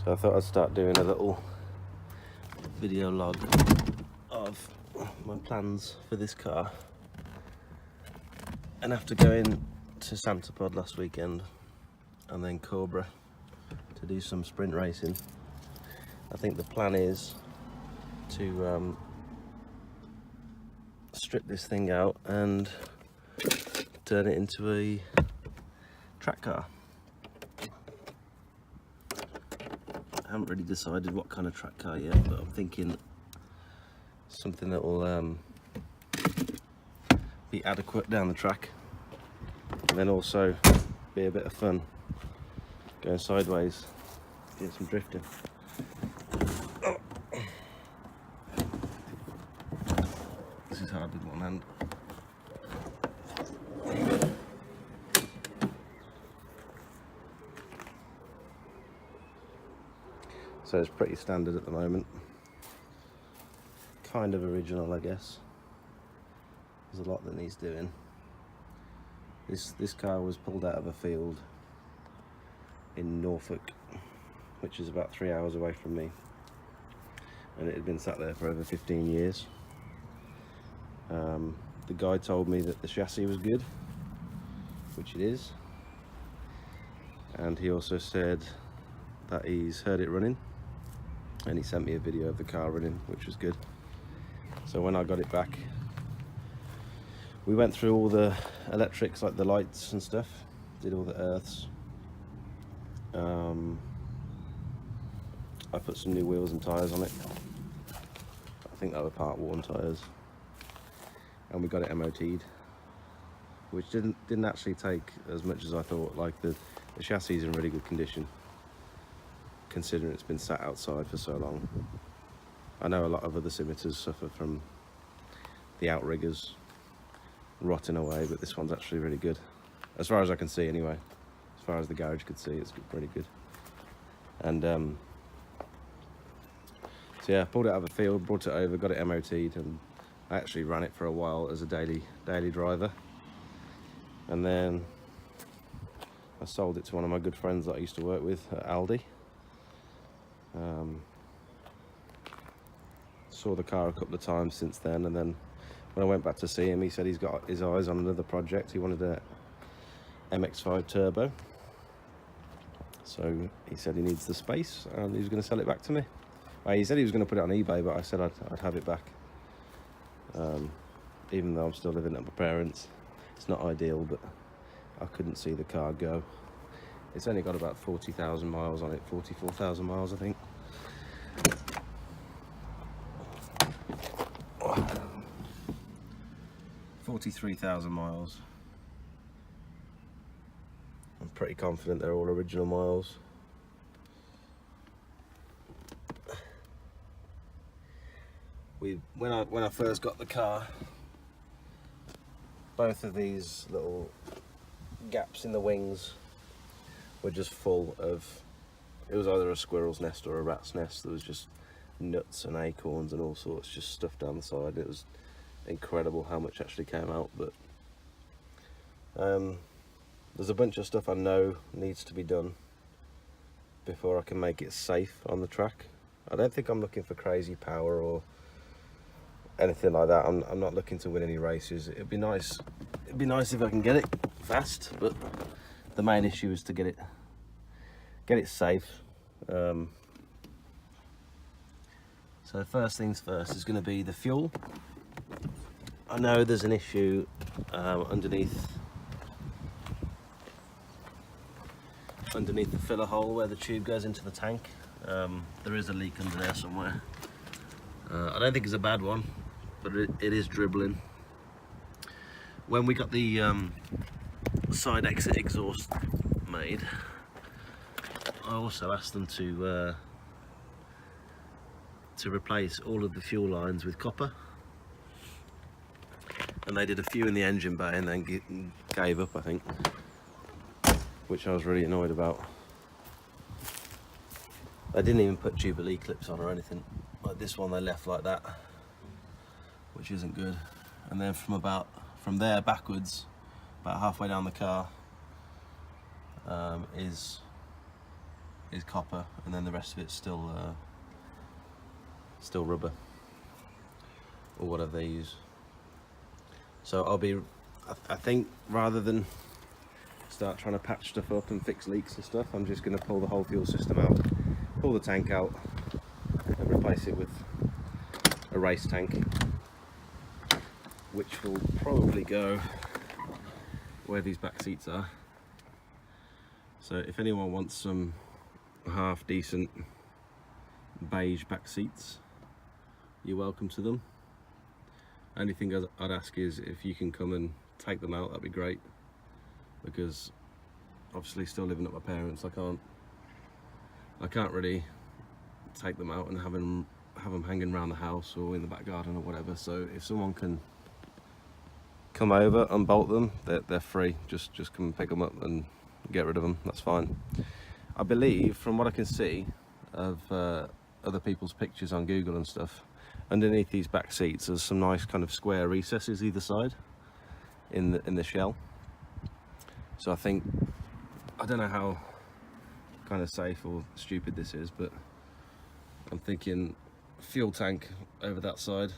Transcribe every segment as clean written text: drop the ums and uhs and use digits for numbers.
So I thought I'd start doing a little video log of my plans for this car. And after going to Santa Pod last weekend and then Cobra to do some sprint racing, I think the plan is to strip this thing out and turn it into a track car. I haven't really decided what kind of track car yet, but I'm thinking something that will be adequate down the track and then also be a bit of fun going sideways, get some drifting. Oh. This is hard with one hand. So it's pretty standard at the moment. Kind of original, I guess. There's a lot that needs doing. This car was pulled out of a field in Norfolk, which is about 3 hours away from me, and it had been sat there for over 15 years. The guy told me that the chassis was good, which it is, and he also said that he's heard it running, and he sent me a video of the car running, which was good. So when I got it back, we went through all the electrics, like the lights and stuff, did all the earths. I put some new wheels and tyres on it. I think they were part worn tyres. And we got it MOT'd, which didn't actually take as much as I thought. Like the chassis is in really good condition, considering it's been sat outside for so long. I know a lot of other Scimitars suffer from the outriggers rotting away, but this one's actually really good, as far as I can see anyway. As far as the garage could see, it's pretty good. And so yeah, pulled it out of a field, brought it over, got it MOT'd, and I actually ran it for a while as a daily driver. And then I sold it to one of my good friends that I used to work with at Aldi. Saw the car a couple of times since then, and then when I went back to see him, he said he's got his eyes on another project. He wanted a MX-5 turbo, so he said he needs the space and he was going to sell it back to me. He said he was going to put it on eBay, but I said I'd have it back, even though I'm still living at my parents'. It's not ideal, but I couldn't see the car go. It's only got about 40,000 miles on it, 44,000 miles I think. 43,000 miles. I'm pretty confident they're all original miles. When I first got the car, both of these little gaps in the wings were just full of, it was either a squirrel's nest or a rat's nest. There was just nuts and acorns and all sorts just stuffed down the side. It was incredible how much actually came out, but there's a bunch of stuff I know needs to be done before I can make it safe on the track. I don't think I'm looking for crazy power or anything like that. I'm not looking to win any races. It'd be nice if I can get it fast, but the main issue is to get it safe. So first things first is going to be the fuel. I know there's an issue underneath the filler hole where the tube goes into the tank. There is a leak under there somewhere. I don't think it's a bad one, but it is dribbling. When we got the side exit exhaust made, I also asked them to replace all of the fuel lines with copper, and they did a few in the engine bay and then gave up, I think, which I was really annoyed about. They didn't even put Jubilee clips on or anything. Like this one they left like that, which isn't good. And then from there backwards, about halfway down the car, is is copper, and then the rest of it's still rubber or whatever they use. So I think rather than start trying to patch stuff up and fix leaks and stuff, I'm just going to pull the whole fuel system out, pull the tank out and replace it with a race tank, which will probably go where these back seats are. So if anyone wants some half decent beige back seats, you're welcome to them. Only thing I'd ask is if you can come and take them out, that'd be great, because obviously still living at my parents, I can't really take them out and have them hanging around the house or in the back garden or whatever. So if someone can come over, unbolt them, they're free. Just come and pick them up and get rid of them, that's fine. I believe, from what I can see of other people's pictures on Google and stuff, underneath these back seats there's some nice kind of square recesses either side in the shell. So I don't know how kind of safe or stupid this is, but I'm thinking fuel tank over that side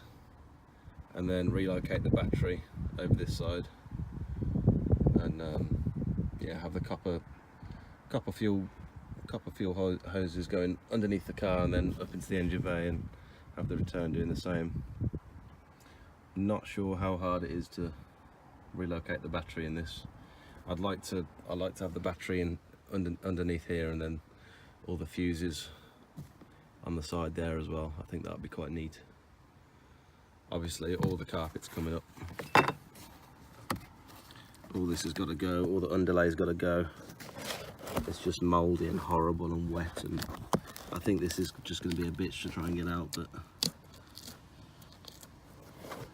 and then relocate the battery over this side, and yeah, have the copper fuel hoses going underneath the car and then up into the engine bay, and have the return doing the same. Not sure how hard it is to relocate the battery in this. I'd like to have the battery in underneath here, and then all the fuses on the side there as well. I think that would be quite neat. Obviously all the carpet's coming up, all this has got to go, all the underlay's got to go. It's just mouldy and horrible and wet, and I think this is just going to be a bitch to try and get out, but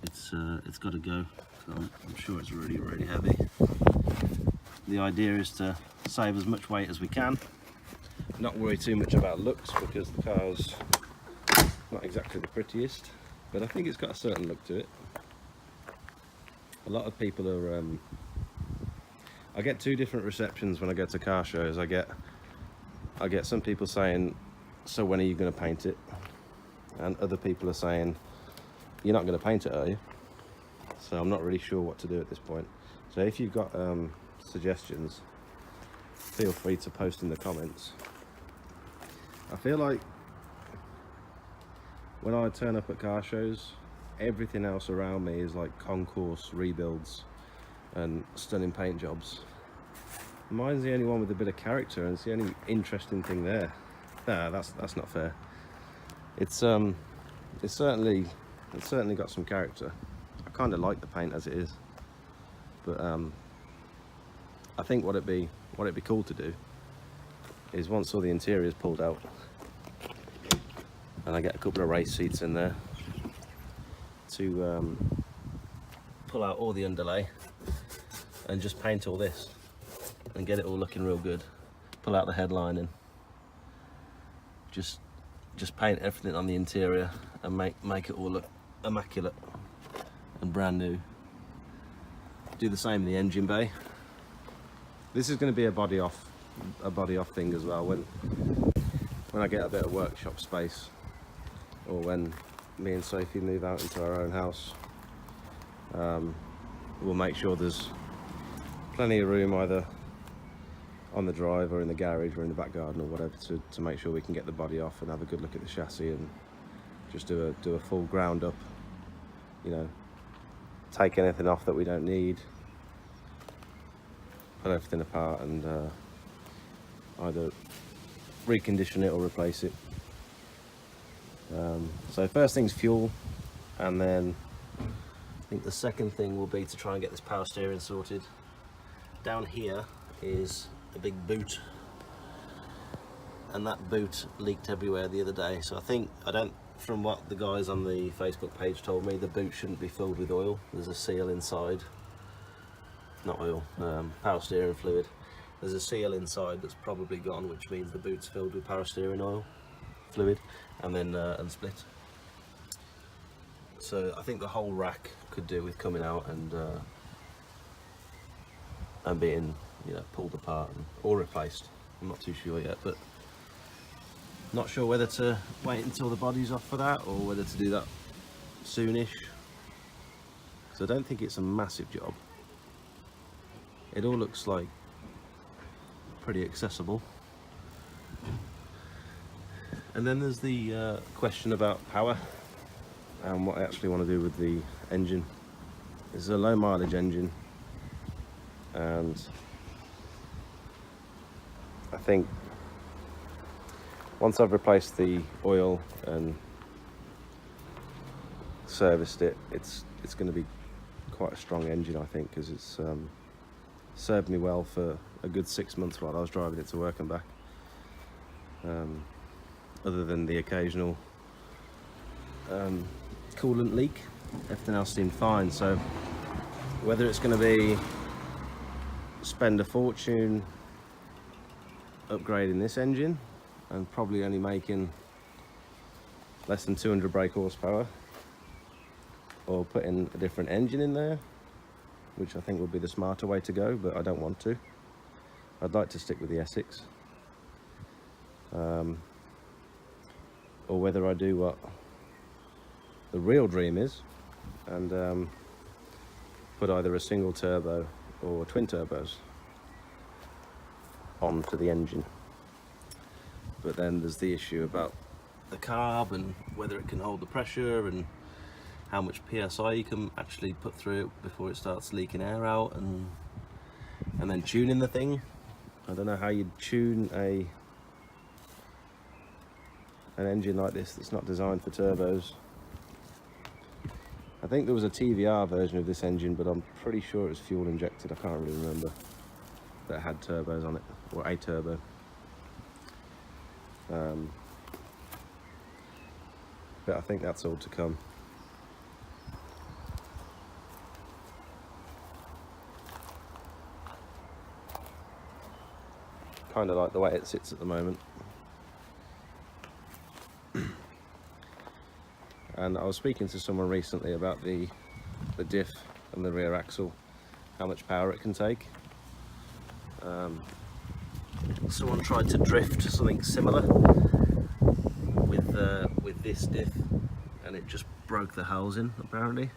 it's got to go. So I'm sure it's really, really heavy. The idea is to save as much weight as we can, not worry too much about looks, because the car's not exactly the prettiest, but I think it's got a certain look to it. A lot of people are I get two different receptions when I go to car shows. I get some people saying, so when are you going to paint it? And other people are saying, you're not going to paint it, are you? So I'm not really sure what to do at this point. So if you've got suggestions, feel free to post in the comments. I feel like when I turn up at car shows, everything else around me is like concourse rebuilds and stunning paint jobs. Mine's the only one with a bit of character, and it's the only interesting thing there. Nah, that's not fair. It's certainly got some character. I kind of like the paint as it is, but I think what it'd be cool to do is, once all the interior is pulled out and I get a couple of race seats in there, to pull out all the underlay and just paint all this and get it all looking real good. Pull out the headlining, just paint everything on the interior and make it all look immaculate and brand new. Do the same in the engine bay. This is going to be a body off thing as well. When I get a bit of workshop space, or when me and Sophie move out into our own house, we'll make sure there's plenty of room either on the drive or in the garage or in the back garden or whatever, to make sure we can get the body off and have a good look at the chassis, and just do a full ground up, you know, take anything off that we don't need, put everything apart, and either recondition it or replace it. So first thing's fuel, and then I think the second thing will be to try and get this power steering sorted. Down here is a big boot, and that boot leaked everywhere the other day. So from what the guys on the Facebook page told me, the boot shouldn't be filled with oil. There's a seal inside, not oil, power steering fluid. There's a seal inside that's probably gone, which means the boot's filled with power steering oil fluid and then unsplit. So I think the whole rack could do with coming out and being, you know, pulled apart or replaced. I'm not too sure yet, but Not sure whether to wait until the body's off for that or whether to do that soonish. So I don't think it's a massive job. It all looks like pretty accessible. And then there's the question about power and what I actually want to do with the engine. It's a low mileage engine, and I think once I've replaced the oil and serviced it, it's going to be quite a strong engine, I think, because it's served me well for a good 6 months while I was driving it to work and back. Other than the occasional coolant leak, everything else seemed fine. So whether it's going to be spend a fortune upgrading this engine and probably only making less than 200 brake horsepower, or putting a different engine in there, which I think would be the smarter way to go, but I don't want to. I'd like to stick with the Essex. Or whether I do what the real dream is and put either a single turbo or twin turbos onto the engine. But then there's the issue about the carb and whether it can hold the pressure and how much PSI you can actually put through it before it starts leaking air out, and then tuning the thing. I don't know how you'd tune an engine like this that's not designed for turbos. I think there was a TVR version of this engine, but I'm pretty sure it was fuel injected. I can't really remember, that had turbos on it, or a turbo. But I think that's all to come. Kind of like the way it sits at the moment. And I was speaking to someone recently about the diff and the rear axle, how much power it can take. Someone tried to drift something similar with this diff, and it just broke the housing, apparently.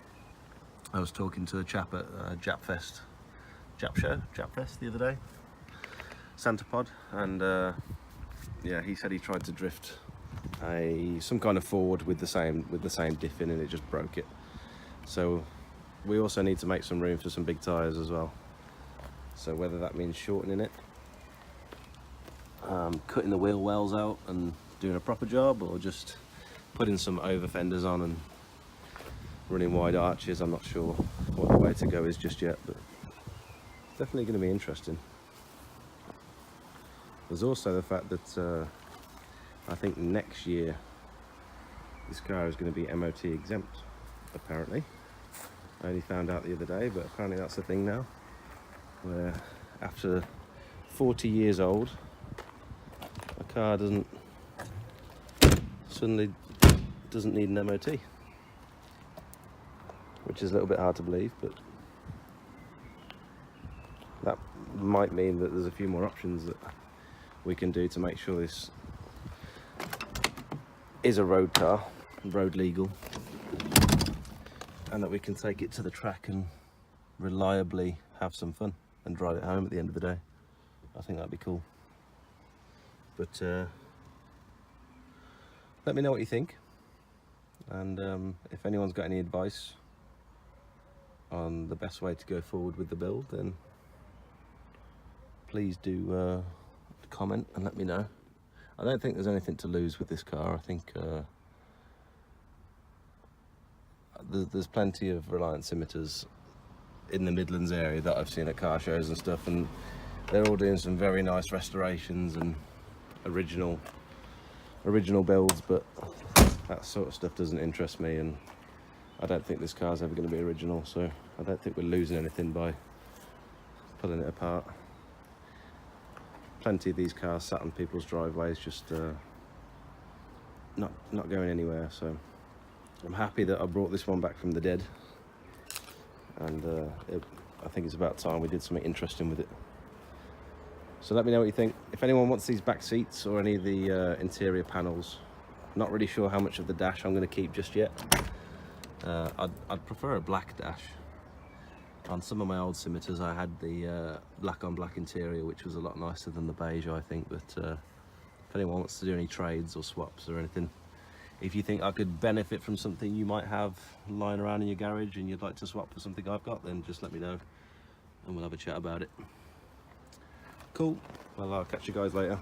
I was talking to a chap at Japfest the other day, Santapod, and yeah, he said he tried to drift some kind of Ford with the same diff in, and it just broke it. So we also need to make some room for some big tyres as well. So whether that means shortening it, cutting the wheel wells out and doing a proper job, or just putting some over fenders on and running wide arches, I'm not sure what the way to go is just yet, but it's definitely going to be interesting. There's also the fact that I think next year this car is going to be MOT exempt, apparently. I only found out the other day, but apparently that's the thing now, where after 40 years old, a car suddenly doesn't need an MOT, which is a little bit hard to believe, but that might mean that there's a few more options that we can do to make sure this is a road car, road legal, and that we can take it to the track and reliably have some fun and drive it home at the end of the day. I think that'd be cool. But let me know what you think, and if anyone's got any advice on the best way to go forward with the build, then please do comment and let me know. I don't think there's anything to lose with this car. I think there's plenty of Reliant Scimitars in the Midlands area that I've seen at car shows and stuff, and they're all doing some very nice restorations and original builds, but that sort of stuff doesn't interest me, and I don't think this car's ever going to be original, so I don't think we're losing anything by pulling it apart. Plenty of these cars sat on people's driveways, just not going anywhere. So I'm happy that I brought this one back from the dead, and I think it's about time we did something interesting with it. So let me know what you think. If anyone wants these back seats or any of the interior panels, not really sure how much of the dash I'm going to keep just yet. I'd prefer a black dash. On some of my old Scimitars I had the black on black interior, which was a lot nicer than the beige, I think. But if anyone wants to do any trades or swaps or anything, if you think I could benefit from something you might have lying around in your garage and you'd like to swap for something I've got, then just let me know and we'll have a chat about it. Cool. Well, I'll catch you guys later.